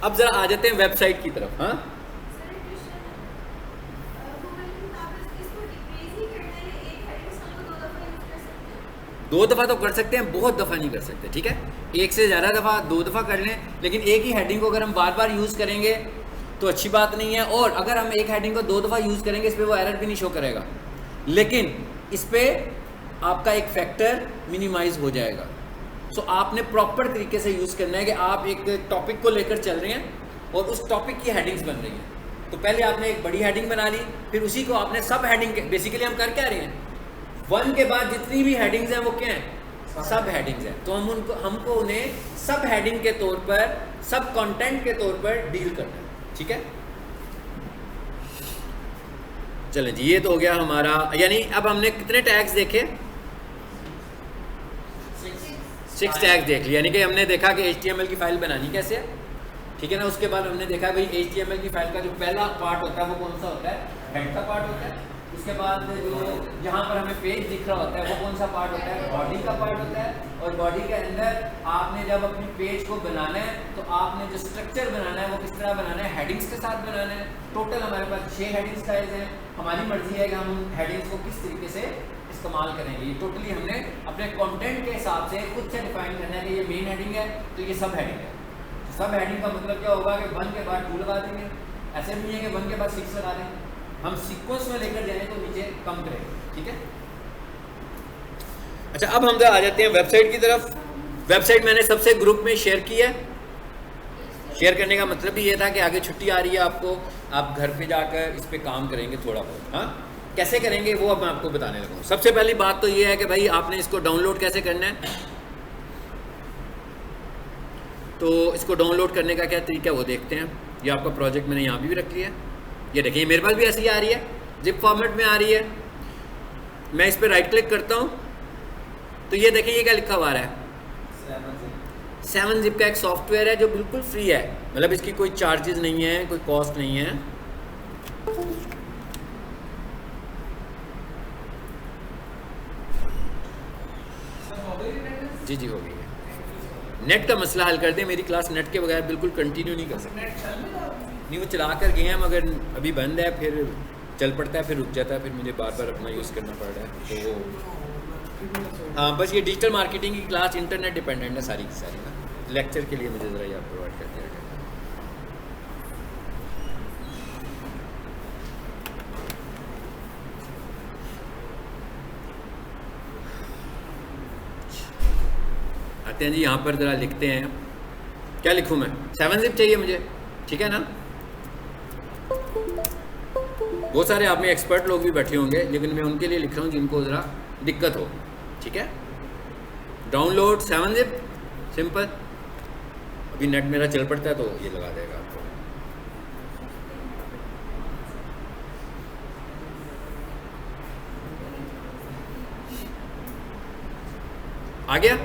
अब जरा आ जाते हैं वेबसाइट की तरफ। हाँ, दो दफ़ा तो कर सकते हैं, बहुत दफ़ा नहीं कर सकते, ठीक है। एक से ज़्यादा दफ़ा, दो दफ़ा कर लें, लेकिन एक ही हेडिंग को अगर हम बार बार यूज़ करेंगे तो अच्छी बात नहीं है। और अगर हम एक हेडिंग को दो दफ़ा यूज़ करेंगे, इस पर वो एरर भी नहीं शो करेगा, लेकिन इस पर आपका एक फैक्टर मिनिमाइज हो जाएगा। सो आपने प्रॉपर तरीके से यूज़ करना है कि आप एक टॉपिक को लेकर चल रहे हैं और उस टॉपिक की हेडिंग्स बन रही हैं। तो पहले आपने एक बड़ी हेडिंग बना ली, फिर उसी को आपने सब हेडिंग के, बेसिकली हम कर क्या रहे हैं, वन के बाद जितनी भी हेडिंग्स हैं वो क्या हैं, सब हेडिंग्स हैं। तो हमको उन्हें सब हेडिंग के तौर पर, सब कंटेंट के तौर पर डील करना है, ठीक है। चलें जी, ये तो हो गया हमारा, यानी अब हमने कितने टैग्स देखे, 6 टैग्स देख लिए। यानी कि हमने देखा कि HTML की फाइल बनानी कैसे है, ठीक है ना। उसके बाद हमने देखा भाई HTML की फाइल का जो पहला पार्ट होता है वो कौन सा होता है, हेड का पार्ट होता है। उसके बाद जो यहाँ पर हमें पेज दिख रहा होता है वो कौन सा पार्ट होता है, बॉडी का पार्ट होता है। और बॉडी के अंदर आपने जब अपनी पेज को बनाना है तो आपने जो स्ट्रक्चर बनाना है वो किस तरह बनाना है, हेडिंग्स के साथ बनाना है। टोटल हमारे पास 6 हेडिंग्स टाइल्स हैं। हमारी मर्जी है कि हम हेडिंग्स को किस तरीके से इस्तेमाल करेंगे। ये टोटली हमने अपने कंटेंट के हिसाब से खुद से डिफाइन करना है कि ये मेन हेडिंग है तो ये सब हेडिंग है। तो सब हेडिंग का मतलब क्या होगा कि 1 के बाद 2 लगा देंगे, ऐसे नहीं है कि 1 के बाद 6 लगा दें। हम सीक्वेंस में लेकर जाएं तो नीचे कम करेंगे, ठीक है। अच्छा, अब हम आ जाते हैं वेबसाइट की तरफ। वेबसाइट मैंने सबसे ग्रुप में शेयर की है। शेयर करने का मतलब भी ये था कि आगे छुट्टी आ रही है आपको, आप घर पे जाकर इस पे काम करेंगे थोड़ा बहुत। हाँ, कैसे करेंगे वो अब मैं आपको बताने लगा हूँ। सबसे पहली बात तो ये है कि भाई आपने इसको डाउनलोड कैसे करना है। तो इसको डाउनलोड करने का क्या तरीका है वो देखते हैं। ये आपका प्रोजेक्ट मैंने यहाँ भी रख लिया है। ये देखिए मेरे पास भी ऐसी आ रही है, जिप फॉर्मेट में आ रही है। मैं इस पर राइट क्लिक करता हूँ तो ये देखिए ये क्या लिखा हुआ है, 7zip का एक सॉफ्टवेयर है जो बिल्कुल फ्री है, मतलब इसकी कोई चार्जेस नहीं है, कोई कॉस्ट नहीं है। जी जी, हो गई है। नेट का मसला हल कर दें, मेरी क्लास नेट के बगैर बिल्कुल कंटिन्यू नहीं कर सकते। नहीं, वो चला कर गए हैं मगर अभी बंद है, फिर चल पड़ता है, फिर रुक जाता है, फिर मुझे बार बार अपना यूज़ करना पड़ रहा है। तो हाँ, बस ये डिजिटल मार्केटिंग की क्लास इंटरनेट डिपेंडेंट है सारी की सारी ना। लेक्चर के लिए मुझे ज़रा याद प्रोवाइड कर दिया गया। आते हैं जी, यहाँ पर ज़रा लिखते हैं। क्या लिखूँ मैं, 7zip चाहिए मुझे, ठीक है ना। बहुत सारे आप में एक्सपर्ट लोग भी बैठे होंगे, लेकिन मैं उनके लिए लिख रहा हूँ जिनको ज़रा दिक्कत हो, ठीक है। Download 7zip, simple. अभी नेट मेरा चल पड़ता है तो ये लगा देगा आपको। आ गया,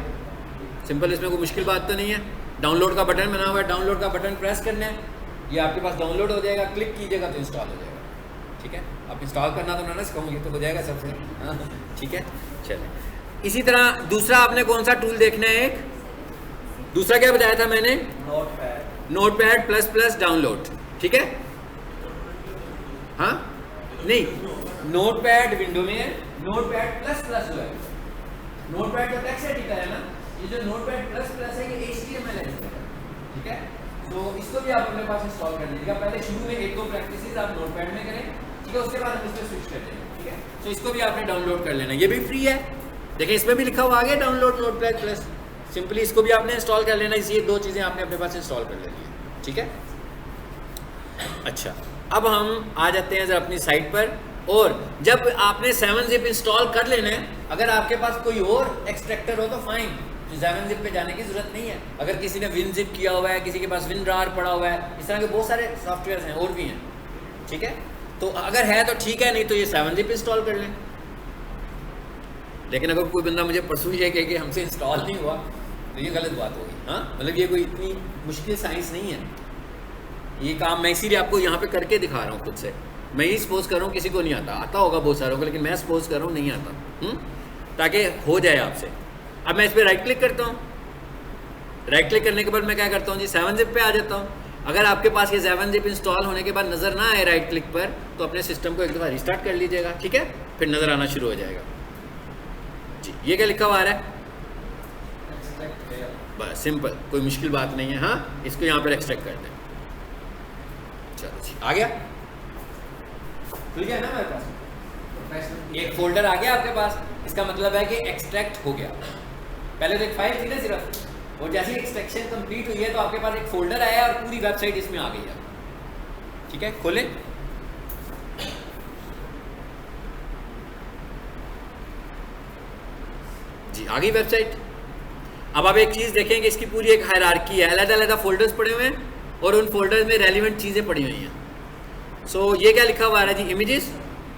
सिंपल, इसमें कोई मुश्किल बात तो नहीं है। डाउनलोड का बटन बना हुआ है, डाउनलोड का बटन प्रेस करना है, ये आपके पास डाउनलोड हो जाएगा। क्लिक कीजिएगा तो इंस्टॉल हो जाएगा, ठीक है। आप इंस्टॉल करना तो ना सिखाऊंगी तो हो जाएगा सबसे, हाँ ठीक है। चलिए, इसी तरह दूसरा आपने कौन सा टूल देखना है, एक दूसरा क्या बताया था मैंने, नोटपैड प्लस प्लस डाउनलोड, ठीक है। हाँ नहीं, नोटपैड विंडो में है, नोटपैड प्लस प्लस जो है, नोटपैड का टेक्स्ट एडिटर है ना, ये जो नोटपैड प्लस प्लस है ये HTML है, ठीक है। तो इसको भी आप अपने पास इंस्टॉल कर लीजिएगा। पहले शुरू में 1-2 प्रैक्टिसेस आप नोटपैड में करें, ठीक है, उसके बाद हम इस पर स्विच कर देंगे, ठीक है। तो इसको भी आपने डाउनलोड कर लेना, ये भी फ्री है। देखिए इसमें भी लिखा हुआ आ गया डाउनलोड नोटपैड प्लस, सिंपली इसको भी आपने इंस्टॉल कर लेना। इसी 2 चीज़ें आपने अपने पास इंस्टॉल कर लेनी है, ठीक है। अच्छा, अब हम आ जाते हैं जरा अपनी साइट पर। और जब आपने 7zip इंस्टॉल कर लेना है, अगर आपके पास कोई और एक्सट्रैक्टर हो तो फाइन, 7zip पे जाने की जरूरत नहीं है। अगर किसी ने WinZip किया हुआ है, किसी के पास WinRAR पड़ा हुआ है, इस तरह के बहुत सारे सॉफ्टवेयर हैं और भी हैं, ठीक है। तो अगर है तो ठीक है, नहीं तो ये 7zip इंस्टॉल कर लें। लेकिन अगर कोई बंदा मुझे परसों ये कहे कि हमसे इंस्टॉल नहीं हुआ तो ये गलत बात होगी। हाँ, मतलब ये कोई इतनी मुश्किल साइंस नहीं है, ये काम मैं इसीलिए आपको यहाँ पे करके दिखा रहा हूँ खुद से। मैं ही सपोज कर रहा हूँ, किसी को नहीं आता होगा बहुत सारों को, लेकिन मैं सपोज कर रहा हूँ नहीं आता, ताकि हो जाए आपसे। अब मैं इस पर राइट क्लिक करता हूँ, राइट क्लिक करने के बाद मैं क्या करता हूँ जी, 7zip पे आ जाता हूँ। अगर आपके पास ये 7-zip इंस्टॉल होने के बाद नज़र ना आए राइट क्लिक पर, तो अपने सिस्टम को एक दफ़ा रिस्टार्ट कर लीजिएगा, ठीक है, फिर नज़र आना शुरू हो जाएगा जी। ये क्या लिखा हुआ आ रहा है? बस सिंपल, कोई मुश्किल बात नहीं है। हाँ, इसको यहाँ पर एक्सट्रैक्ट कर दें। चलो जी, आ गया, खुल गया ना मेरे पास, एक फोल्डर आ गया आपके पास। इसका मतलब है कि एक्सट्रैक्ट हो गया। पहले तो एक फाइल थी ना सिर्फ, और जैसे ही एक्सट्रैक्शन कंप्लीट हुई है तो आपके पास एक फोल्डर आया और पूरी वेबसाइट इसमें आ गई है, ठीक है। खोलें, जी आ गई वेबसाइट। अब आप एक चीज़ देखेंगे, इसकी पूरी एक हायरार्की है, अलग-अलग फोल्डर्स पड़े हुए हैं और उन फोल्डर्स में रेलिवेंट चीज़ें पड़ी हुई हैं। सो ये क्या लिखा हुआ है जी? इमेजेस।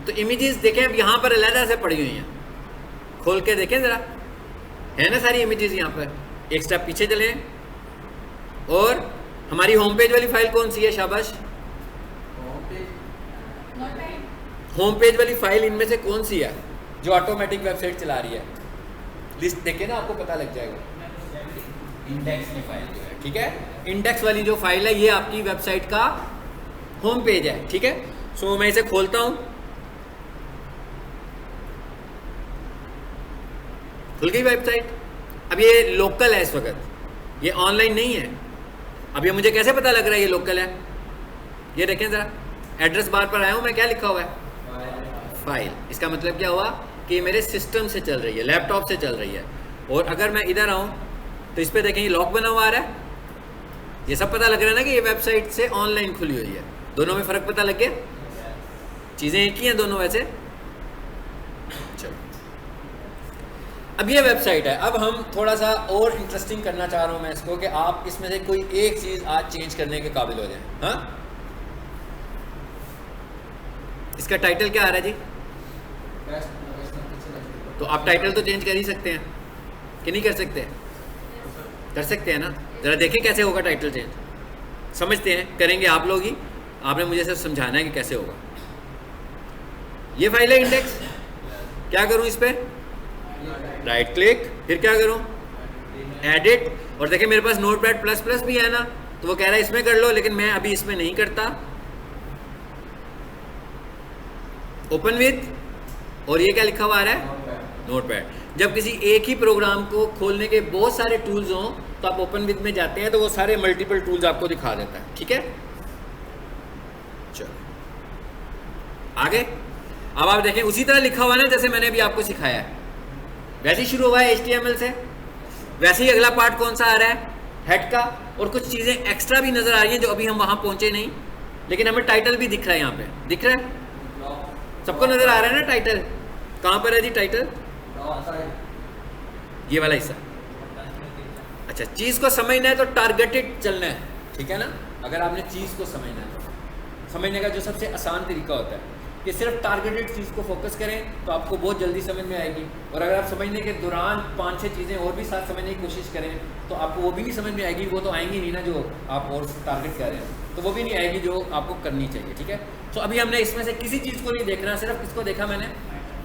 तो इमेजेस देखें, अब यहाँ पर अलग से पड़ी हुई हैं, खोल के देखें ज़रा, है ना सारी इमेजेस यहाँ पर। एक स्टेप पीछे चलें, और हमारी होम पेज वाली फाइल कौन सी है? शाबाश, होम पेज वाली फाइल इनमें से कौन सी है जो ऑटोमेटिक वेबसाइट चला रही है? लिस्ट देखें ना, आपको पता लग जाएगा। इंडेक्स की फाइल जो है, ठीक है, इंडेक्स वाली जो फाइल है ये आपकी वेबसाइट का होम पेज है, ठीक है। सो मैं इसे खोलता हूं, खुल गई वेबसाइट। अब ये लोकल है इस वक्त, ये ऑनलाइन नहीं है। अब ये मुझे कैसे पता लग रहा है ये लोकल है? ये देखें ज़रा, एड्रेस बार पर आया हूँ मैं, क्या लिखा हुआ है? फाइल। इसका मतलब क्या हुआ कि ये मेरे सिस्टम से चल रही है, लैपटॉप से चल रही है। और अगर मैं इधर आऊँ तो इस पर देखें ये लॉक बना हुआ आ रहा है, ये सब पता लग रहा है ना कि ये वेबसाइट से ऑनलाइन खुली हुई है। दोनों में फ़र्क पता लग गया? चीज़ें एक ही हैं दोनों वैसे। चलो, अब ये वेबसाइट है। अब हम थोड़ा सा और इंटरेस्टिंग करना चाह रहा हूँ मैं इसको, कि आप इसमें से कोई एक चीज़ आज चेंज करने के काबिल हो जाए। हाँ, इसका टाइटल क्या आ रहा है जी? तो आप टाइटल तो चेंज कर ही सकते हैं कि नहीं कर सकते? कर सकते हैं ना। ज़रा देखें कैसे होगा टाइटल चेंज, समझते हैं, करेंगे आप लोग ही, आपने मुझे सिर्फ समझाना है कि कैसे होगा। ये फाइल है इंडेक्स, क्या करूं इस पर? राइट क्लिक, फिर क्या करूं? एडिट। और देखें मेरे पास नोटपैड प्लस प्लस भी है ना, तो वो कह रहा है इसमें कर लो, लेकिन मैं अभी इसमें नहीं करता। ओपन विथ, और ये क्या लिखा हुआ आ रहा है? नोटपैड। जब किसी एक ही प्रोग्राम को खोलने के बहुत सारे टूल्स हों तो आप ओपन विथ में जाते हैं तो वो सारे मल्टीपल टूल्स आपको दिखा देता है, ठीक है। चलो आगे। अब आप देखें उसी तरह लिखा हुआ है ना जैसे मैंने अभी आपको सिखाया है, वैसे ही शुरू हुआ है HTML से। वैसे ही अगला पार्ट कौन सा आ रहा है? हेड का। और कुछ चीज़ें एक्स्ट्रा भी नज़र आ रही हैं जो अभी हम वहाँ पहुँचे नहीं, लेकिन हमें टाइटल भी दिख रहा है। यहाँ पे दिख रहा है सबको, नज़र आ रहा है ना टाइटल? कहाँ पर है जी टाइटल? ये वाला हिस्सा। अच्छा, चीज़ को समझना है तो टारगेटेड चलना है, ठीक है ना। अगर आपने चीज़ को समझना है तो समझने का जो सबसे आसान तरीका होता है कि सिर्फ टारगेटेड चीज़ को फोकस करें तो आपको बहुत जल्दी समझ में आएगी। और अगर आप समझने के दौरान 5-6 चीज़ें और भी साथ समझने की कोशिश करें तो आपको वो भी नहीं समझ में आएगी। वो तो आएंगी नहीं ना जो आप और टारगेट कर रहे हैं, तो वो भी नहीं आएगी जो आपको करनी चाहिए, ठीक है। तो अभी हमने इसमें से किसी चीज़ को नहीं देखना, सिर्फ किसको देखा मैंने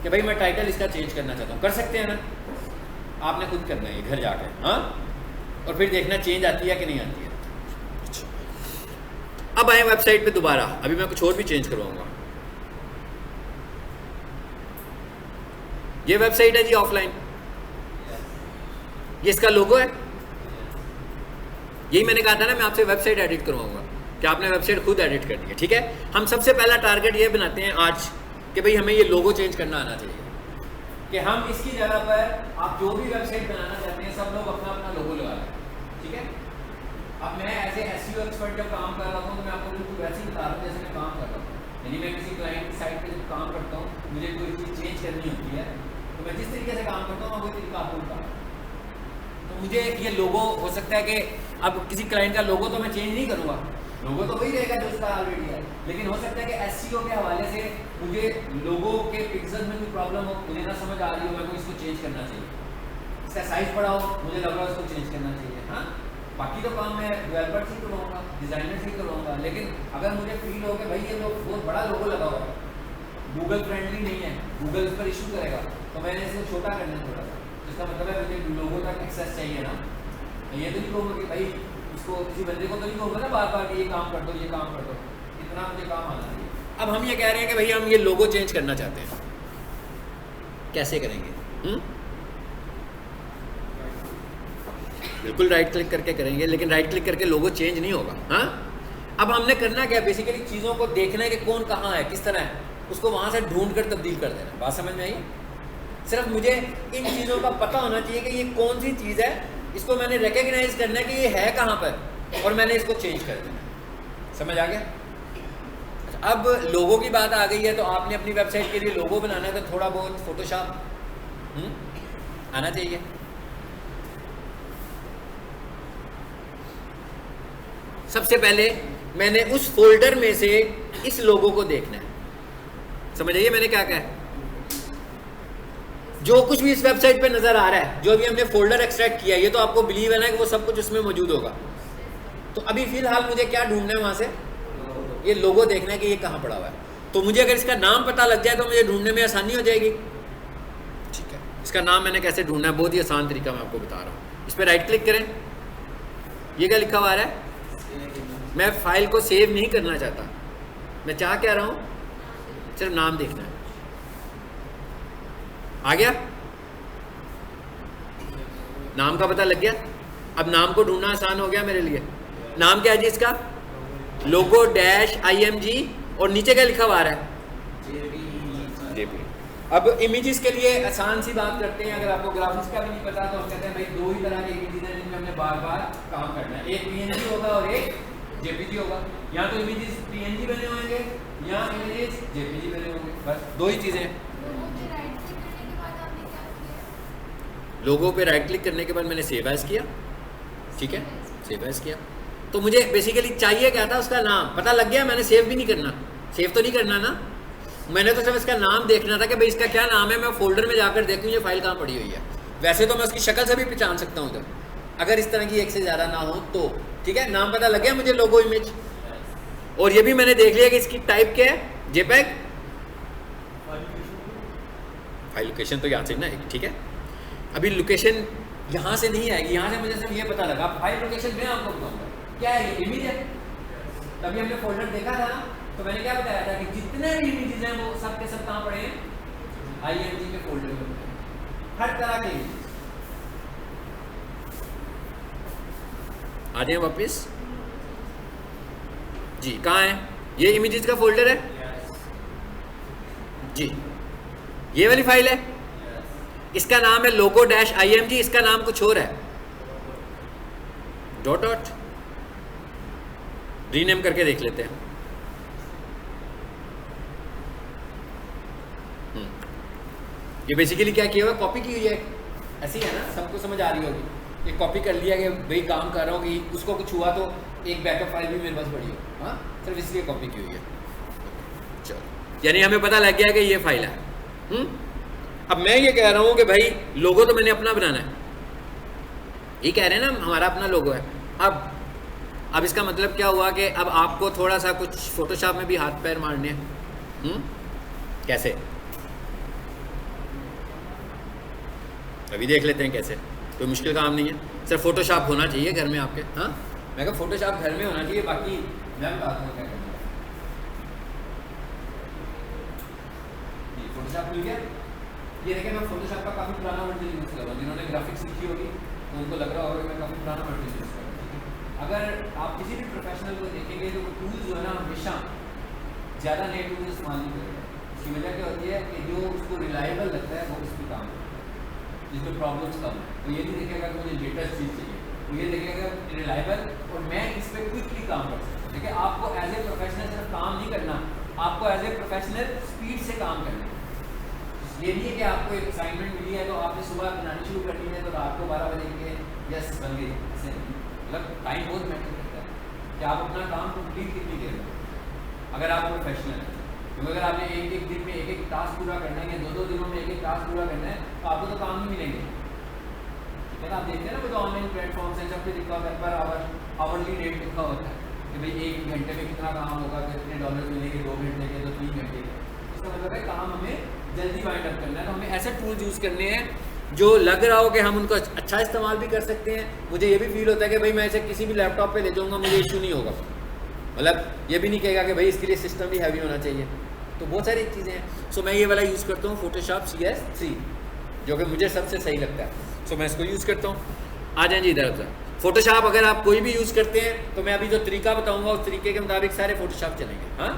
कि भाई मैं टाइटल इसका चेंज करना चाहता हूँ। कर सकते हैं ना, आपने खुद करना है घर जाकर, हाँ, और फिर देखना चेंज आती है कि नहीं आती है। अब आए वेबसाइट पे दोबारा, अभी मैं कुछ और भी चेंज करवाऊंगा। ये वेबसाइट है जी ऑफलाइन, ये इसका लोगो है। यही मैंने कहा था ना मैं आपसे वेबसाइट एडिट करवाऊंगा, कि आपने वेबसाइट खुद एडिट करनी है, ठीक है। हम सबसे पहला टारगेट ये बनाते हैं आज कि भाई हमें ये लोगो चेंज करना आना चाहिए, कि हम इसकी जगह पर आप जो भी वेबसाइट बनाना चाहते हैं सब लोग अपना अपना लोगो लगा लें, ठीक है। अब मैं ऐसे SEO एक्सपर्ट जब काम कर रहा हूँ तो मैं आपको बिल्कुल वैसे ही बता रहा हूँ जैसे मैं काम कर रहा हूँ। यानी मैं किसी क्लाइंट की साइट पे जब काम करता हूँ, मुझे कोई चीज़ चेंज करनी होती है तो मैं जिस तरीके से काम करता हूँ वही तरीका आपको बता रहा हूँ। तो मुझे ये लोगो हो सकता है कि अब किसी क्लाइंट का लोगो तो मैं चेंज नहीं करूँगा, लोगो तो वही रहेगा जो उसका ऑलरेडी है, लेकिन हो सकता है कि SEO के हवाले से मुझे लोगो के पिक्सल में कोई प्रॉब्लम हो, मुझे ना समझ आ रही हो, मेरे को इसको चेंज करना चाहिए, इसका साइज बड़ा हो, मुझे लग रहा है इसको चेंज करना चाहिए। हाँ, बाकी तो काम मैं डेवलपर से करवाऊँगा, डिज़ाइनर से करवाऊँगा, लेकिन अगर मुझे फील हो कि भाई ये लोग बहुत बड़ा लोगो लगा हुआ है, गूगल फ्रेंडली नहीं है, गूगल इस पर इशू करेगा, तो मैंने इसे छोटा करना थोड़ा सा। इसका मतलब है मुझे लोगो तक एक्सेस चाहिए ना, तो ये तो नहीं कहूँगा कि भाई इसको किसी बंदे को तो नहीं कहूँगा ना बार बार कि ये काम कर दो, ये काम कर दो, इतना मुझे काम आना चाहिए। अब हम ये कह रहे हैं कि भैया हम ये लोगो चेंज करना चाहते हैं, कैसे करेंगे? बिल्कुल राइट क्लिक करके करेंगे, लेकिन राइट क्लिक करके लोगो चेंज नहीं होगा। हाँ, अब हमने करना क्या, बेसिकली चीज़ों को देखना है कि कौन कहाँ है, किस तरह है, उसको वहाँ से ढूंढ कर तब्दील कर देना। बात समझ में आई? सिर्फ मुझे इन चीज़ों का पता होना चाहिए कि ये कौन सी चीज़ है, इसको मैंने रिकग्नाइज करना है कि ये है कहाँ पर, और मैंने इसको चेंज कर देना। समझ आ गया? अब लोगों की बात आ गई है, तो आपने अपनी वेबसाइट के लिए लोगो बनाना है, तो थोड़ा बहुत फोटोशॉप आना चाहिए। सबसे पहले मैंने उस फोल्डर में से इस लोगो को देखना है। समझ आइए मैंने क्या कहा है? जो कुछ भी इस वेबसाइट पे नजर आ रहा है, जो भी हमने फोल्डर एक्सट्रैक्ट किया है, ये तो आपको बिलीव है ना कि वो सब कुछ उसमें मौजूद होगा। तो अभी फिलहाल मुझे क्या ढूंढना है वहां से? ये लोगो देखना है कि ये कहाँ पड़ा हुआ है। तो मुझे अगर इसका नाम पता लग जाए तो मुझे ढूंढने में आसानी हो जाएगी। ठीक है, इसका नाम मैंने कैसे ढूंढना है, बहुत ही आसान तरीका मैं आपको बता रहा हूँ। इस पर राइट क्लिक करें, ये क्या लिखा हुआ आ रहा है? मैं फाइल को सेव नहीं करना चाहता, मैं चाह क्या रहा हूँ, सिर्फ नाम देखना है। आ गया? नाम का पता लग गया। अब नाम को ढूंढना आसान हो गया मेरे लिए। नाम क्या है जी इसका? लोगो डैश IMG, और नीचे क्या लिखा हुआ आ रहा है? JPG। अब इमेजेस के लिए आसान सी बात करते हैं। अगर आपको ग्राफिक्स का भी नहीं पता तो हम कहते हैं भाई दो ही तरह के इमेजेस हैं जिनमें हमने बार बार काम करना है, एक PNG होगा और एक JPG होगा। या तो इमेजेस PNG बने होंगे या इमेजेस JPG बने होंगे, बस दो ही चीज़ें हैं। लोगो पे राइट क्लिक करने के बाद मैंने सेव एज किया। ठीक है, सेव एज किया। तो मुझे बेसिकली चाहिए क्या था, उसका नाम पता लग गया। मैंने सेव भी नहीं करना, सेव तो नहीं करना ना, मैंने तो सिर्फ इसका नाम देखना था कि भाई इसका क्या नाम है। मैं फोल्डर में जाकर देखूँ ये फाइल कहाँ पड़ी हुई है। वैसे तो मैं उसकी शक्ल से भी पहचान सकता हूँ इधर, अगर इस तरह की एक से ज़्यादा ना हो तो। ठीक है, नाम पता लग गया मुझे, लोगो इमेज, और ये भी मैंने देख लिया कि इसकी टाइप क्या है, JPEG। फाइल लोकेशन तो यहाँ से ना आएगी। ठीक है, अभी लोकेशन यहाँ से नहीं आएगी, यहाँ से मुझे सिर्फ ये पता लगा। फाइल लोकेशन मैं आपको बताऊँगा क्या है, ये इमेज है। तभी हमने फोल्डर देखा था ना, तो मैंने क्या बताया था कि जितने भी इमेजेस हैं वो सब के सब कहाँ पड़े हैं, IMG के फोल्डर में, हर तरह के। आ जाए वापिस जी, कहाँ है? ये इमेजेस का फोल्डर है जी, ये वाली फाइल है। इसका नाम है लोगो डैश IMG, इसका नाम कुछ और है, डॉट डॉट। रीनेम करके देख लेते हैं। ये बेसिकली क्या किया हुआ, कॉपी की हुई है, ऐसी है ना, सबको समझ आ रही होगी। ये कॉपी कर लिया कि भाई काम कर रहा हूँ कि उसको कुछ हुआ तो एक बैकअप फाइल भी मेरे पास पड़ी हो। हाँ, सिर्फ इसलिए कॉपी की हुई है। चलो, यानी हमें पता लग गया कि ये फाइल है। अब मैं ये कह रहा हूँ कि भाई लोगो तो मैंने अपना बनाना है, ये कह रहे हैं ना हमारा अपना लोगो है। अब इसका मतलब क्या हुआ कि अब आपको थोड़ा सा कुछ फोटोशॉप में भी हाथ पैर मारने हैं। कैसे, अभी देख लेते हैं कैसे। कोई मुश्किल काम नहीं है, सिर्फ फोटोशॉप होना चाहिए घर में आपके। हाँ, मैं कहा फोटोशॉप घर में होना चाहिए, बाकी मैं बताता हूँ क्या करना है। फोटोशॉप मिल गया। ये देखें, मैं फोटोशॉप का काफ़ी पुराना वर्जन यूज़ कर रहा हूँ। जिन्होंने ग्राफिक्स सीखी होगी तो उनको लग रहा होगा कि मैं काफ़ी पुराना वर्जन यूज़ कर रहा हूँ। अगर आप किसी भी प्रोफेशनल को देखेंगे तो वो टूल्स जो है ना हमेशा ज़्यादा नए टूल्स इस्तेमाल नहीं करेगा। इसकी वजह क्या होती है कि जो उसको रिलायबल लगता है वो उस पर काम करता है, जिसमें प्रॉब्लम्स कम है। तो ये नहीं देखेगा कि मुझे लेटेस्ट चीज़ चाहिए, तो ये देखेगा रिलायबल और मैं इस पर क्विकली काम कर सकता हूँ। देखिए, आपको एज ए प्रोफेशनल सिर्फ काम नहीं करना, आपको एज ए प्रोफेशनल स्पीड से काम करना है। ये नहीं है कि आपको एक असाइनमेंट मिली है तो आपने सुबह बनानी शुरू करनी है तो रात को 12 बजे के यस बन गई, ऐसे मतलब टाइम बहुत मैटर करता है कि आप अपना काम कंप्लीट कितनी देर में, अगर आप प्रोफेशनल हैं। क्योंकि अगर आपने एक एक दिन में एक एक टास्क पूरा करना है या दो दो दिनों में एक एक टास्क पूरा करना है तो आपको तो काम नहीं मिलेंगे। ठीक है ना, आप देखते हैं ना कुछ ऑनलाइन प्लेटफॉर्म्स हैं जब पे लिखा होता है पर आवर, आवरली रेट लिखा होता है कि भाई 1 घंटे में कितना काम होगा, कितने $, मिलेंगे, 2 घंटे के तो 3 घंटे के। इसका मतलब है काम हमें जल्दी वाइंड अप करना है। तो हमें ऐसे टूल्स यूज़ करने हैं जो लग रहा हो कि हम उनको अच्छा इस्तेमाल भी कर सकते हैं, मुझे ये भी फील होता है कि भाई मैं इसे किसी भी लैपटॉप पे ले जाऊँगा, मुझे इशू नहीं होगा, मतलब ये भी नहीं कहेगा कि भाई इसके लिए सिस्टम भी हैवी होना चाहिए। तो बहुत सारी चीज़ें हैं। सो मैं ये वाला यूज़ करता हूँ फोटोशॉप CS3, जो कि मुझे सबसे सही लगता है। सो मैं इसको यूज़ करता हूँ। आ जाए जी इधर से। फोटोशॉप अगर आप कोई भी यूज़ करते हैं तो मैं अभी जो तरीका बताऊँगा उस तरीके के मुताबिक सारे फोटोशॉप चलेंगे। हाँ,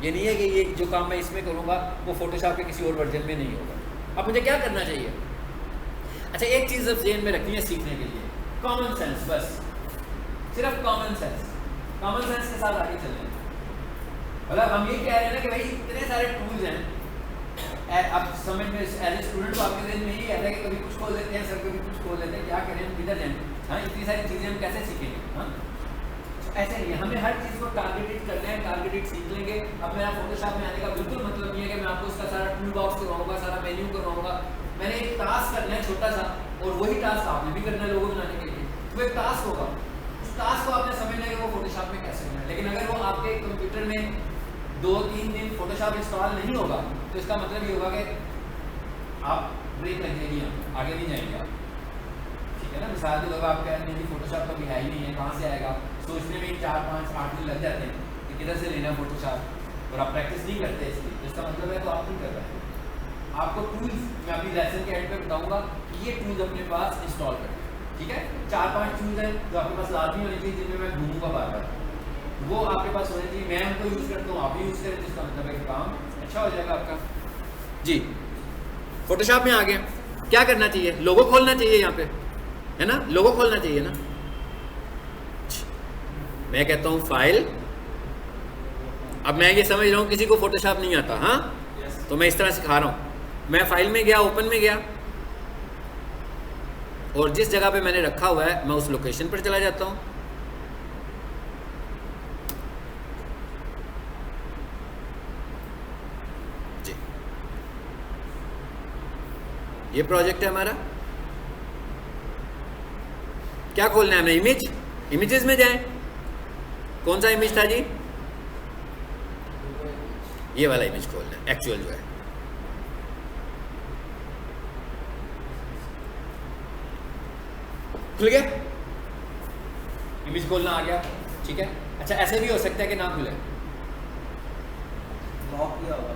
ये नहीं है कि ये जो काम मैं इसमें करूँगा वो फोटोशॉप के किसी और वर्जन में नहीं होगा। अब मुझे क्या करना चाहिए? अच्छा, एक चीज़ अब ज़हन में रखनी है सीखने के लिए, कॉमन सेंस, बस सिर्फ कॉमन सेंस के साथ आगे चलें। मतलब हम ये कह रहे हैं ना कि भाई इतने सारे टूल्स हैं, अब समझ में एज ए स्टूडेंट तो आपके दिन में यही आता है कि कभी कुछ खोल लेते हैं सर, कभी कुछ खोल लेते हैं, क्या करें, किधर जाएँ? हाँ, इतनी सारी चीज़ें हम कैसे सीखेंगे? हाँ, ऐसे नहीं है, हमें हर चीज़ को टारगेटेड करना है, टारगेटेड सीख लेंगे। अब मेरा फोटोशॉप में आने का बिल्कुल मतलब नहीं है कि मैं आपको उसका सारा टूल बॉक्स करवाऊँगा, सारा मेन्यू करवाऊँगा। मैंने एक टास्क करना है छोटा सा, और वही टास्क आपने भी करना है लोगो बनाने के लिए। वो एक टास्क होगा, उस टास्क को आपने समझना है कि वो फोटोशॉप में कैसे करना है। लेकिन अगर वो आपके कंप्यूटर में 2-3 दिन फोटोशॉप इंस्टॉल नहीं होगा तो इसका मतलब ये होगा कि आप ब्रेक लग जाएगी, आगे नहीं जाएंगे आप, ठीक है ना। मिसाल के लोग आप कह रहे हैं कि फोटोशॉप तो भी है ही नहीं है, कहाँ से आएगा, सोचने में 4-5-8 दिन लग जाते हैं कि किधर से लेना फोटोशॉप, और आप प्रैक्टिस नहीं करते इसकी, तो इसका मतलब है तो आप नहीं कर रहे हैं। आपको टूल्स मैं अभी लेसन के एंड पे बताऊँगा कि ये टूल्स अपने पास इंस्टॉल करें, ठीक है। 4-5 टूल्स हैं जो आपके पास लाजमी होनी चाहिए, जिनमें मैं घूमूंगा बार बार, वो आपके पास होने चाहिए। मैं उनको यूज़ करता हूँ, आप भी यूज़ करें, जिसका मतलब है कि काम अच्छा हो जाएगा आपका। जी, फोटोशॉप में आ गए, क्या करना चाहिए? लोगो खोलना चाहिए यहाँ पे, है ना, लोगो खोलना चाहिए ना। मैं कहता हूँ फाइल। अब मैं ये समझ रहा हूँ किसी को फोटोशॉप नहीं आता, हाँ, तो मैं इस तरह सिखा रहा हूँ। मैं फाइल में गया, ओपन में गया, और जिस जगह पे मैंने रखा हुआ है मैं उस लोकेशन पर चला जाता हूँ। जी, ये प्रोजेक्ट है हमारा। क्या खोलना है हमें? इमेज, इमेजेस में जाएं। कौन सा इमेज था जी? ये वाला इमेज खोलना है, एक्चुअल जो है। खुल गया, इमेज खोलना आ गया, ठीक है। अच्छा, ऐसे भी हो सकता है कि ना खुले, लॉक किया होगा?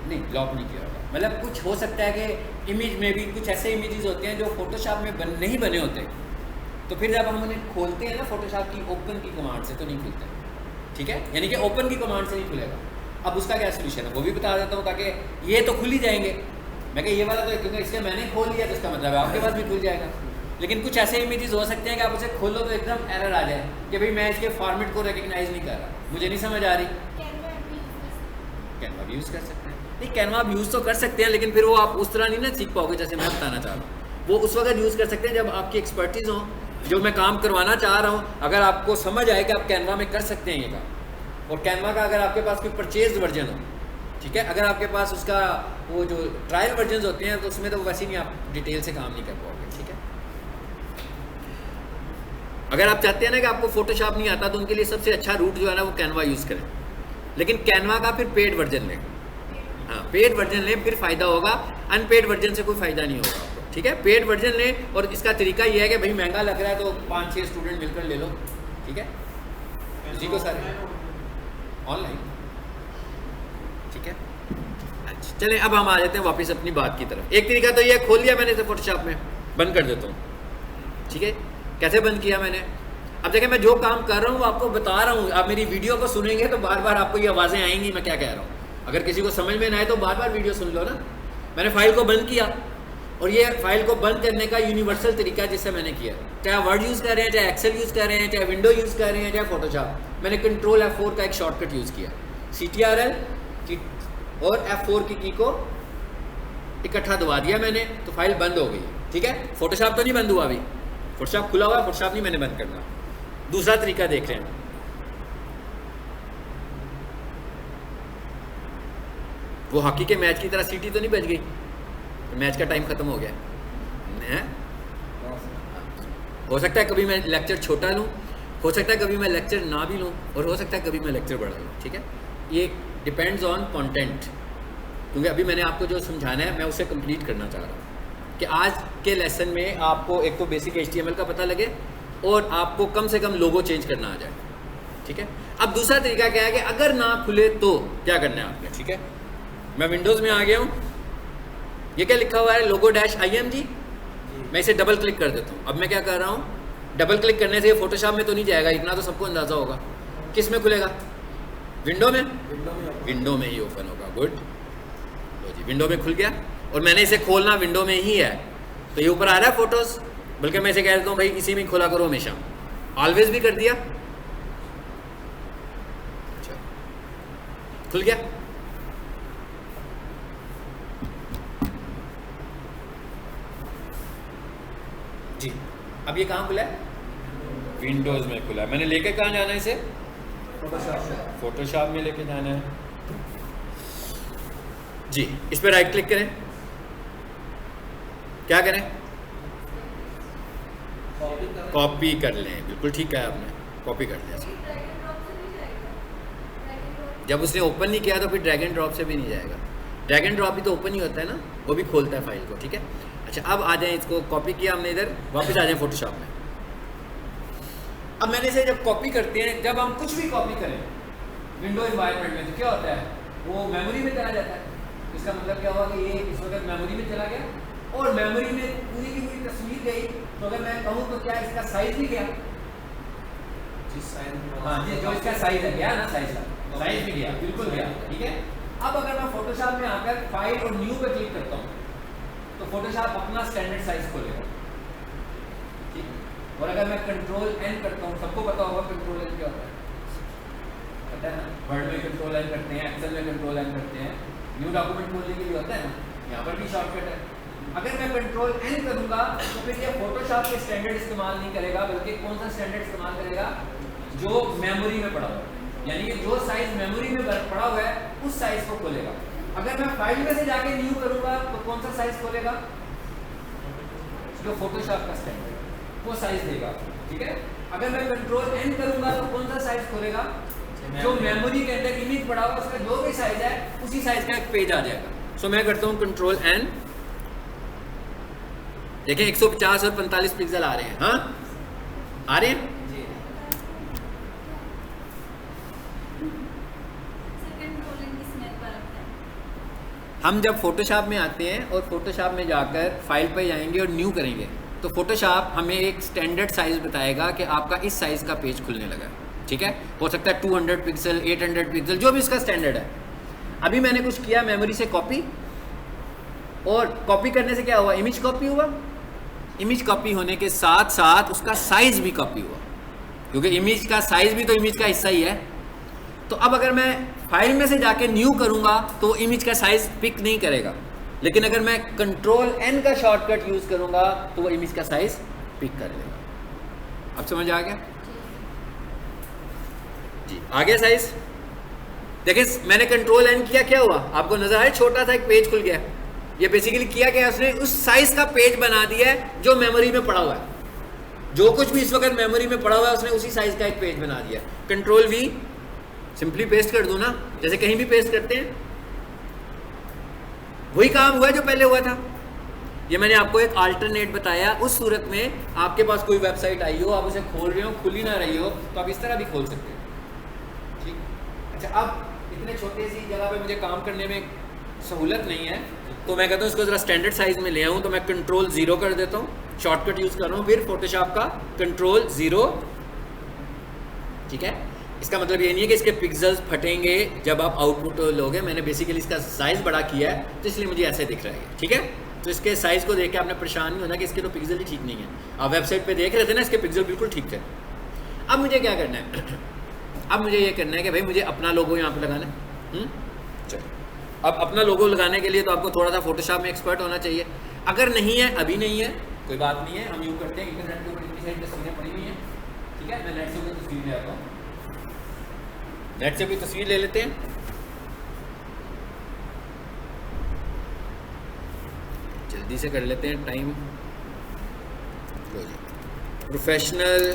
नहीं, लॉक नहीं किया होगा, मतलब कुछ हो सकता है कि इमेज में भी कुछ ऐसे इमेजेस होते हैं जो फोटोशॉप में नहीं बने होते, तो फिर जब हम उन्हें खोलते हैं ना फोटोशॉप की ओपन की कमांड से, तो नहीं खुलते, ठीक है। यानी कि ओपन की कमांड से नहीं खुलेगा। अब उसका क्या सोल्यूशन है वो भी बता देता हूँ, ताकि ये तो खुल ही जाएंगे। मैं कह ये वाला तो क्योंकि इसके मैंने खोल लिया, तो इसका मतलब है आपके पास भी खुल जाएगा। लेकिन कुछ ऐसे इमेजेस हो सकते हैं कि आप उसे खोलो तो एकदम एरर आ जाए कि भाई मैं इसके फॉर्मेट को रिकग्नाइज नहीं कर रहा, मुझे नहीं समझ आ रही। कैनवा भी यूज़ कर सकते हैं। नहीं, कैनवा आप यूज़ तो कर सकते हैं, लेकिन फिर वो आप उस तरह नहीं ना सीख पाओगे जैसे मैं बताना चाह रहा हूँ। वो उस वक्त यूज़ कर सकते हैं जब आपकी एक्सपर्टीज़ हो, जो मैं काम करवाना चाह रहा हूँ, अगर आपको समझ आए कि आप कैनवा में कर सकते हैं ये काम। और कैनवा का अगर आपके पास कोई परचेज वर्जन हो, ठीक है, अगर आपके पास उसका वो जो ट्रायल वर्जन होते हैं तो उसमें तो वैसे नहीं आप डिटेल से काम नहीं कर पाओगे, ठीक है। अगर आप चाहते हैं ना कि आपको फोटोशॉप नहीं आता, तो उनके लिए सबसे अच्छा रूट जो है ना वो कैनवा यूज़ करें। लेकिन कैनवा का फिर पेड वर्जन लें, हाँ, पेड वर्जन लें, फिर फ़ायदा होगा। अनपेड वर्जन से कोई फ़ायदा नहीं होगा आपको, ठीक है। पेड वर्जन लें, और इसका तरीका ये है कि भाई महंगा लग रहा है तो 5-6 स्टूडेंट मिलकर ले लो, ठीक है, इसी को सारे ऑनलाइन, ठीक है। अच्छा, चलें अब हम आ जाते हैं वापस अपनी बात की तरफ। एक तरीका तो ये खोल लिया मैंने तो फोटोशॉप में, बंद कर देता हूँ, ठीक है। कैसे बंद किया मैंने? अब देखिए, मैं जो काम कर रहा हूँ वो आपको बता रहा हूँ। आप मेरी वीडियो को सुनेंगे तो बार बार आपको ये आवाज़ें आएंगी मैं क्या कह रहा हूँ। अगर किसी को समझ में ना आए तो बार बार वीडियो सुन लो ना। मैंने फाइल को बंद किया, और ये फाइल को बंद करने का यूनिवर्सल तरीका जिससे मैंने किया, चाहे वर्ड यूज़ कर रहे हैं, चाहे एक्सेल यूज़ कर रहे हैं, चाहे विंडो यूज़ कर रहे हैं, चाहे फोटोशॉप, मैंने कंट्रोल F4 का एक शॉर्टकट यूज़ किया। CTRL की और F4 की को इकट्ठा दबा दिया मैंने, तो फाइल बंद हो गई, ठीक है। फोटोशॉप तो नहीं बंद हुआ अभी, फोटोशॉप खुला हुआ है, फोटोशॉप नहीं मैंने बंद करना। दूसरा तरीका देख रहे हैं, वो हॉकी के मैच की तरह सीटी तो नहीं बज गई, तो मैच का टाइम खत्म हो गया है। हो सकता है कभी मैं लेक्चर छोटा लूँ, हो सकता है कभी मैं लेक्चर ना भी लूँ, और हो सकता है कभी मैं लेक्चर बड़ा लूँ, ठीक है। ये डिपेंड्स ऑन कंटेंट, क्योंकि अभी मैंने आपको जो समझाना है मैं उसे कंप्लीट करना चाह रहा हूँ, कि आज के लेसन में आपको एक तो बेसिक HTML का पता लगे और आपको कम से कम लोगो चेंज करना आ जाए, ठीक है। अब दूसरा तरीका क्या है कि अगर ना खुले तो क्या करना है आपने, ठीक है। मैं विंडोज़ में आ गया हूँ, ये क्या लिखा हुआ है, लोगो डैश IMG। मैं इसे डबल क्लिक कर देता हूँ। अब मैं क्या कर रहा हूँ, डबल क्लिक करने से ये फोटोशॉप में तो नहीं जाएगा, इतना तो सबको अंदाज़ा होगा। किस में खुलेगा, विंडो में, विंडो में ही ओपन होगा। गुड, लो जी विंडो में खुल गया और मैंने इसे खोलना विंडो में ही है, तो ये ऊपर आ रहा है फोटोज़, बल्कि मैं इसे कह देता हूँ भाई इसी में खोला करो हमेशा, ऑलवेज भी कर दिया, खुल गया। जी अब ये कहाँ खुला है, विंडोज़ में खुला है। मैंने लेके कहाँ जाना है इसे, फोटोशॉप में लेके जाना है जी। इस पर राइट क्लिक करें, क्या करें, कॉपी कर लें। बिल्कुल ठीक है आपने, कॉपी कर लिया। जब उसने ओपन नहीं किया तो फिर ड्रैग एंड ड्रॉप से भी नहीं जाएगा। ड्रैग एंड ड्रॉप भी तो ओपन ही होता है ना, वो भी खोलता है फाइल को, ठीक है। अच्छा अब आ जाएं, इसको कॉपी किया हमने, इधर वापस आ जाएं फोटोशॉप में। अब मैंने इसे जब कॉपी करते हैं, जब हम कुछ भी कॉपी करें विंडो एनवायरनमेंट में, तो क्या होता है, वो मेमोरी में चला जाता है। इसका मतलब क्या हुआ कि ये इस वक्त मेमोरी में चला गया और मेमोरी में पूरी की पूरी तस्वीर गई। तो अगर मैं कहूँ तो क्या इसका साइज भी गया, हाँ जी, जो इसका साइज है गया ना, साइज भी गया, बिल्कुल गया, ठीक है। अब अगर मैं फोटोशॉप में आकर फाइल और न्यू पे क्लिक करता हूँ तो फोटोशॉप अपना स्टैंडर्ड साइज खोलेगा, ठीक। और अगर मैं कंट्रोल N करता हूँ, सबको पता होगा कंट्रोल N क्या होता है, पता है ना, वर्ड में कंट्रोल N करते हैं, एक्सेल में कंट्रोल N करते हैं, न्यू डॉक्यूमेंट खोलने के लिए होता है ना, यहाँ पर भी शॉर्टकट है। अगर मैं कंट्रोल N करूँगा तो फिर ये फोटोशॉप के स्टैंडर्ड इस्तेमाल नहीं करेगा, बल्कि कौन सा स्टैंडर्ड इस्तेमाल करेगा, जो मेमोरी में पड़ा हुआ है, यानी कि जो साइज मेमोरी में पड़ा हुआ है उस साइज को खोलेगा। अगर मैं फाइल में से जाके न्यू करूँगा तो कौन सा साइज खोलेगा, जो फोटोशॉप का स्टैंडर्ड वो साइज देगा, ठीक है। अगर मैं कंट्रोल N करूँगा तो कौन सा साइज खोलेगा, जो मेमोरी के अंदर इमेज पड़ा हुआ उसका जो भी साइज है उसी साइज का एक पेज आ जाएगा। सो मैं करता हूँ कंट्रोल N, देखें 150 और 45 पिक्सल आ रहे हैं, हाँ आ रहे हैं। हम जब फोटोशॉप में आते हैं और फोटोशॉप में जाकर फाइल पर जाएंगे और न्यू करेंगे तो फोटोशॉप हमें एक स्टैंडर्ड साइज बताएगा कि आपका इस साइज का पेज खुलने लगा, ठीक है। हो सकता है 200 पिक्सल, 800 पिक्सल, जो भी इसका स्टैंडर्ड है। अभी मैंने कुछ किया मेमोरी से कॉपी, और कॉपी करने से क्या हुआ, इमेज कॉपी हुआ। इमेज कॉपी होने के साथ साथ उसका साइज भी कॉपी हुआ, क्योंकि इमेज का साइज भी तो इमेज का हिस्सा ही है। तो अब अगर मैं फाइल में से जाके न्यू करूंगा तो इमेज का साइज पिक नहीं करेगा, लेकिन अगर मैं कंट्रोल N का शॉर्टकट यूज करूंगा तो वो इमेज का साइज पिक कर लेगा। अब समझ आ गया जी, आ गया साइज। देखिए मैंने कंट्रोल N किया, क्या हुआ आपको नजर आया, छोटा सा एक पेज खुल गया। ये बेसिकली किया क्या, उसने उस साइज का पेज बना दिया है जो मेमोरी में पड़ा हुआ है। जो कुछ भी इस वक्त मेमोरी में पड़ा हुआ है उसने उसी साइज का एक पेज बना दिया। कंट्रोल V, सिंपली पेस्ट कर दूं ना, जैसे कहीं भी पेस्ट करते हैं, वही काम हुआ जो पहले हुआ था। ये मैंने आपको एक अल्टरनेट बताया। उस सूरत में आपके पास कोई वेबसाइट आई हो, आप उसे खोल रहे हो, खुल ही ना रही हो, तो आप इस तरह भी खोल सकते हो, ठीक। अच्छा अब इतने छोटे सी जगह पे मुझे काम करने में सहूलत नहीं है, तो मैं कहता हूँ इसको ज़रा स्टैंडर्ड साइज में ले आऊँ, तो मैं कंट्रोल 0 कर देता हूँ, शॉर्टकट यूज़ कर रहा हूँ, फिर फोटोशॉप का कंट्रोल 0, ठीक है। इसका मतलब ये नहीं है कि इसके पिक्सल्स फटेंगे जब आप आउटपुट लोगे। मैंने बेसिकली इसका साइज़ बड़ा किया है तो इसलिए मुझे ऐसे दिख रहा है, ठीक है। तो इसके साइज़ को देख के आपने परेशान नहीं होना कि इसके तो पिक्सल ही ठीक नहीं है। आप वेबसाइट पे देख रहे थे ना, इसके पिक्सल बिल्कुल ठीक थे। अब मुझे क्या करना है, अब मुझे ये करना है कि भाई मुझे अपना लोगो यहाँ पर लगाना है। चलो अब अपना लोगो लगाने के लिए तो आपको थोड़ा सा फोटोशॉप में एक्सपर्ट होना चाहिए। अगर नहीं है, अभी नहीं है, कोई बात नहीं है, हम यूँ करते हैं, इंटरनेट के ऊपर इतनी सारी तस्वीरें पड़ी हुई हैं, ठीक है। मैं नेट से कोई तस्वीर ले आता हूँ, नेट से भी तस्वीर ले लेते हैं। जल्दी से कर लेते हैं, टाइम प्रोफेशनल,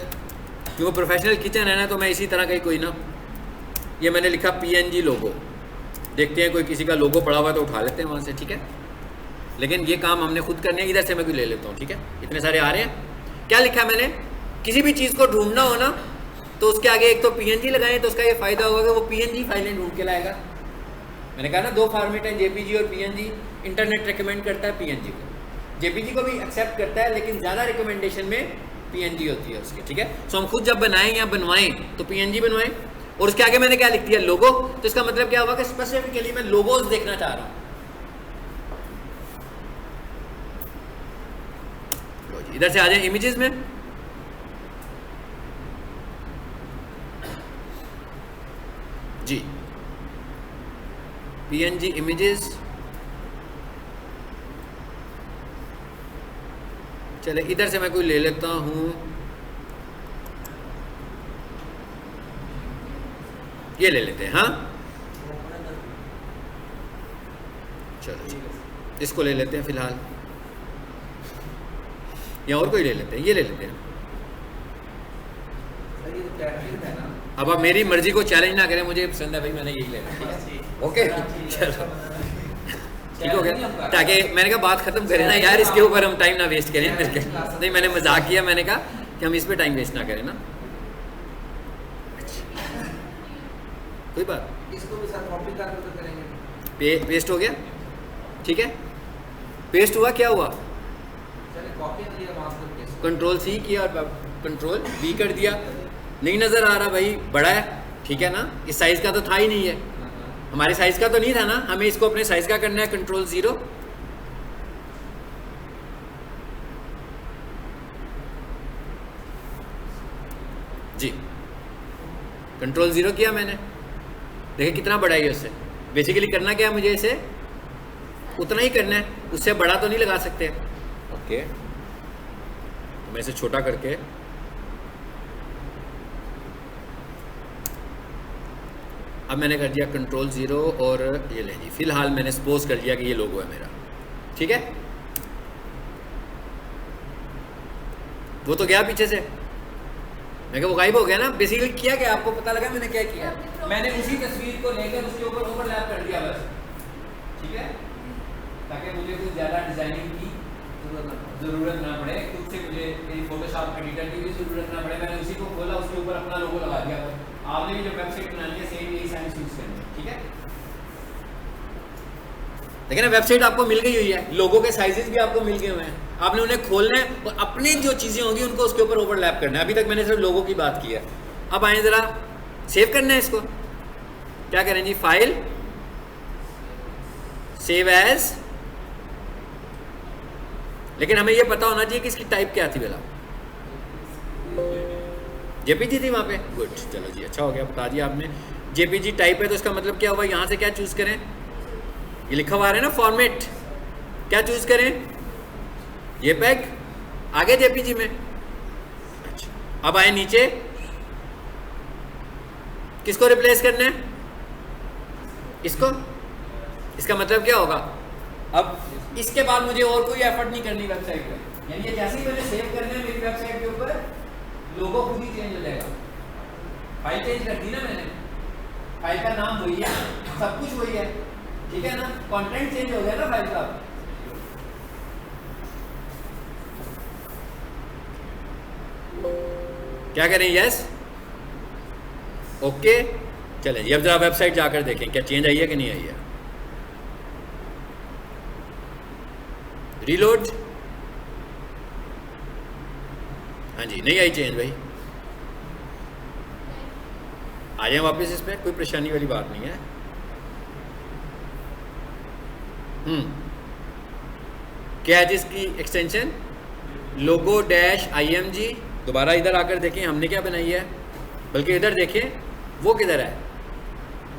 क्योंकि प्रोफेशनल किचन है ना, तो मैं इसी तरह का ही कोई ना, ये मैंने लिखा PNG लोगो। देखते हैं कोई किसी का लोगो पड़ा हुआ तो उठा लेते हैं वहाँ से, ठीक है। लेकिन ये काम हमने खुद करने है। इधर से मैं कोई ले लेता हूँ, ठीक है? इतने सारे आ रहे हैं। क्या लिखा है मैंने? किसी भी चीज़ को ढूंढना हो ना तो उसके आगे एक तो पीएनजी लगाएं, तो उसका ये फ़ायदा होगा कि वो पीएनजी फाइलें ढूंढ के लाएगा। मैंने कहा ना 2 फॉर्मेट हैं, जेपीजी और पीएनजी। इंटरनेट रिकमेंड करता है पीएनजी को, जेपीजी को भी एक्सेप्ट करता है, लेकिन ज़्यादा रिकमेंडेशन में पीएनजी होती है उसकी, ठीक है? सो हम खुद जब बनाएं या बनवाएं तो पीएनजी बनवाएं। और उसके आगे मैंने क्या लिख दिया? लोगो। तो इसका मतलब क्या होगा कि स्पेसिफिकली मैं लोगोज देखना चाह रहा हूँ। इधर से आ जाए इमेजेस में। जी, पीएनजी इमेजेस। चले इधर से मैं कोई ले लेता हूं, ये ले लेते हैं। हाँ चलो जी, इसको ले लेते हैं फिलहाल, या और कोई ले लेते हैं, ये ले लेते हैं। अब आप मेरी मर्जी को चैलेंज ना करें, मुझे पसंद है भाई, मैंने यही लेना है। ओके चलो ठीक हो गया, ताकि मैंने कहा बात खत्म करें ना यार, इसके ऊपर हम टाइम ना वेस्ट करें। नहीं, मैंने मजाक किया, मैंने कहा कि हम इस पे टाइम वेस्ट ना करें ना। कोई बात, इसको भी सर कॉपी करके तो करेंगे। पेस्ट हो गया, ठीक है? पेस्ट हुआ, क्या हुआ? चलिए कॉपी कर दिया, वहां से पेस्ट। कंट्रोल सी किया और कंट्रोल वी कर दिया। नहीं नज़र आ रहा भाई, बड़ा है, ठीक है ना? इस साइज़ का तो था ही नहीं है, हमारे साइज़ का तो नहीं था ना, हमें इसको अपने साइज़ का करना है। कंट्रोल 0, जी कंट्रोल 0 किया मैंने। देखिए कितना बड़ा है उससे। बेसिकली करना क्या है मुझे, इसे उतना ही करना है, उससे बड़ा तो नहीं लगा सकते। ओके, तो मैं इसे छोटा करके अब मैंने कर दिया कंट्रोल 0 और ये ले जी। फिलहाल मैंने सपोज कर लिया कि ये लोगो है मेरा, ठीक है? वो तो गया पीछे से, मैं वो गायब हो गया ना। बेसिकली किया क्या, आपको पता लगा मैंने क्या किया? मैंने उसी तस्वीर को लेकर उसके ऊपर ओवरलैप कर दिया बस, ठीक है? ताकि मुझे कुछ ज़्यादा डिज़ाइनिंग की ज़रूरत ना पड़े, खुद से मुझे फोटोशॉप एडिटर की भी ज़रूरत ना पड़े। मैंने उसी को खोला, उसके ऊपर अपना लोगो लगा दिया। आपने भी जो वेबसाइट बनानी है सेम यही साइंस यूज़ करनी है, ठीक है? लेकिन वेबसाइट आपको मिल गई हुई है, लोगों के साइजेस भी आपको मिल गए हुए हैं, आपने उन्हें खोलना है और अपनी जो चीज़ें होंगी उनको उसके ऊपर ओवरलैप करना है। अभी तक मैंने सिर्फ लोगों की बात की है। अब आए ज़रा सेव करना है इसको। क्या करें जी? File, save as. लेकिन हमें यह पता होना चाहिए कि इसकी टाइप क्या थी। बेला जेपीजी थी वहाँ पे, गुड, चलो जी अच्छा हो गया, बता दिया आपने। जेपीजी टाइप है तो इसका मतलब क्या हुआ? यहाँ से क्या चूज़ करें? ये लिखा हुआ है ना फॉर्मेट, क्या चूज़ करें? जेपीईजी, आगे जेपीजी में। अच्छा, अब आए नीचे, किसको रिप्लेस करना है? इसको। इसका मतलब क्या होगा? अब इसके बाद मुझे और कोई एफर्ट नहीं करनी वेबसाइट पे, यानी ये जैसे ही मैंने सेव करना है मेरी वेबसाइट के ऊपर, लोगो खुद ही चेंज हो जाएगा। फाइल चेंज कर दी ना मैंने, फाइल का नाम वही है, सब कुछ वही है, ठीक है ना? कंटेंट चेंज हो गया ना फाइल का। क्या करें? यस, ओके, चले जी। अब जरा वेबसाइट जाकर देखें क्या चेंज आई है कि नहीं आई है। रीलोड, हाँ जी, नहीं आई चेंज भाई। आ जाए वापस इस पर, कोई परेशानी वाली बात नहीं है। क्या है जिसकी एक्सटेंशन? लोगो डैश IMG। दोबारा इधर आकर देखें हमने क्या बनाई है, बल्कि इधर देखें वो किधर है,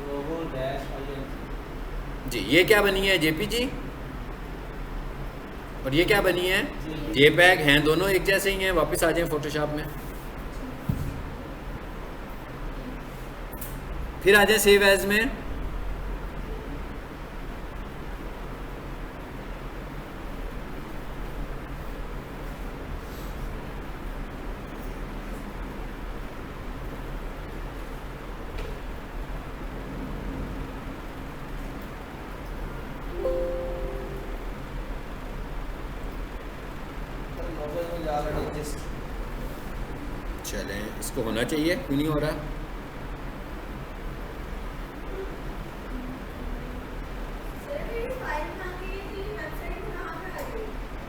लोगो डैश IMG जी। ये क्या बनी है? JPG। और ये क्या बनी है? JPEG। हैं दोनों एक जैसे ही हैं। वापस आ जाएं फोटोशॉप में, फिर आ जाए सेव एज में। is already exist. चलें, इसको होना चाहिए, क्यों नहीं हो रहा?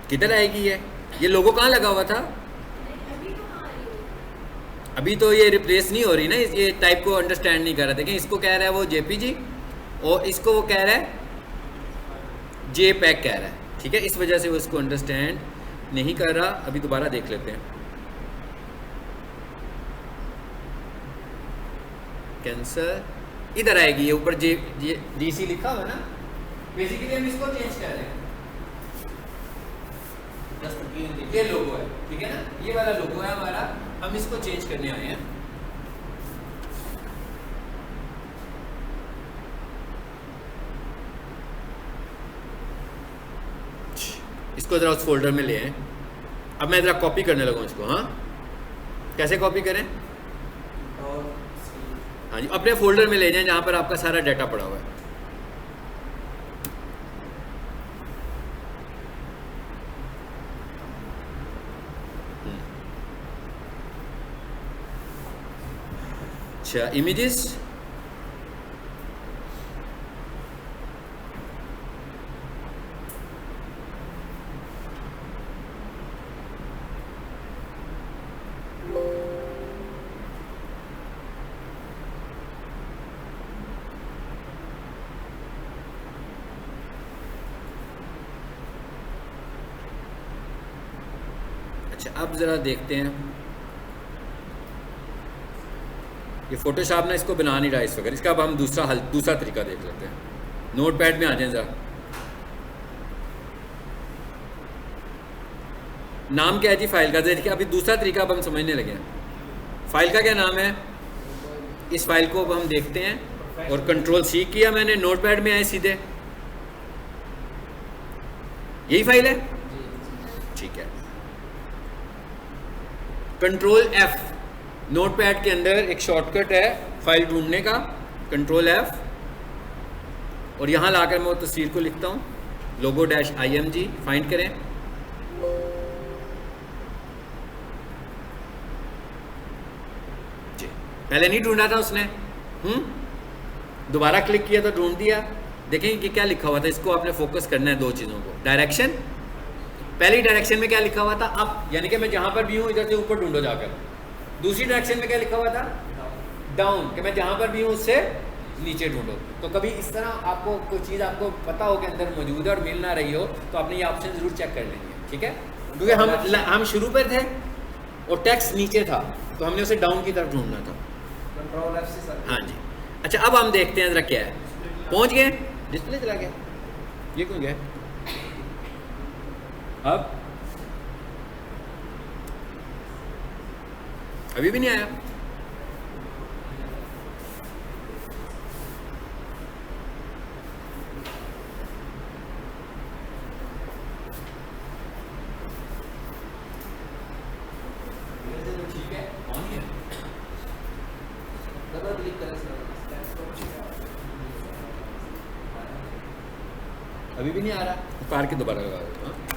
किधर आएगी ये लोगो कहाँ लगा हुआ था? अभी तो ये रिप्लेस नहीं हो रही ना, ये टाइप को अंडरस्टैंड नहीं कर रहा। देखें, इसको कह रहा है वो जेपीजी और इसको वो कह रहा है जेपैक कह रहा है, ठीक है। इस वजह से वो इसको अंडरस्टैंड नहीं कर रहा। अभी दोबारा देख लेते हैं। कैंसर इधर आएगी, ये ऊपर जे डीसी लिखा हुआ है ना, बेसिकली हम इसको चेंज कर रहे हैं। ये लोगो है, ठीक है ना, ये वाला लोगो है हमारा, हम इसको चेंज करने आए हैं। इसको जरा उस फोल्डर में ले आए। अब मैं जरा कॉपी करने लगा इसको। हाँ, कैसे कॉपी करें? हाँ जी, अपने फोल्डर में ले जाएं जहां पर आपका सारा डाटा पड़ा हुआ है। अच्छा, इमेजेस, अच्छा अब ज़रा देखते हैं। ये फोटोशॉप ना इसको बना नहीं रहा इस वक्त। इसका अब हम दूसरा तरीका देख लेते हैं। नोट पैड में आ जाए ज़रा। नाम क्या है जी फाइल का? देखिए अभी दूसरा तरीका अब हम समझने लगे हैं। फाइल का क्या नाम है? इस फाइल को अब हम देखते हैं और कंट्रोल सी किया मैंने, नोट पैड में आए सीधे। यही फाइल है, ठीक है। कंट्रोल एफ, नोट पैड के अंदर एक शॉर्टकट है फाइल ढूंढने का, कंट्रोल एफ, और यहाँ लाकर मैं वो तस्वीर को लिखता हूँ, लोगो -img, फाइंड करें। जी, पहले नहीं ढूंढा था उसने, दोबारा क्लिक किया तो ढूंढ दिया। देखें कि क्या लिखा हुआ था, इसको आपने फोकस करना है दो चीज़ों को। डायरेक्शन, पहली डायरेक्शन में क्या लिखा हुआ था अप, यानी कि मैं जहाँ पर भी हूँ इधर से ऊपर ढूंढो जाकर। दूसरी डायरेक्शन में क्या लिखा हुआ था? डाउन, कि मैं जहाँ पर भी हूँ उससे नीचे ढूंढो। तो कभी इस तरह आपको कोई चीज़ आपको पता हो कि अंदर मौजूद है और मिल ना रही हो, तो आपने ये ऑप्शन ज़रूर चेक कर लेंगे, ठीक है। क्योंकि हम शुरू पर थे और टेक्स्ट नीचे था, तो हमने उसे डाउन की तरफ ढूंढना था। कंट्रोल एफ से सर। हाँ जी। अच्छा अब हम देखते हैं ज़रा क्या है। पहुँच गए, डिस्प्ले चला गया, ये क्यों गया? अब अभी भी नहीं आया। ठीक है, ऑन है। डबल क्लिक करें सर। अभी भी नहीं आ रहा, उतार के दोबारा लगा देता हूँ।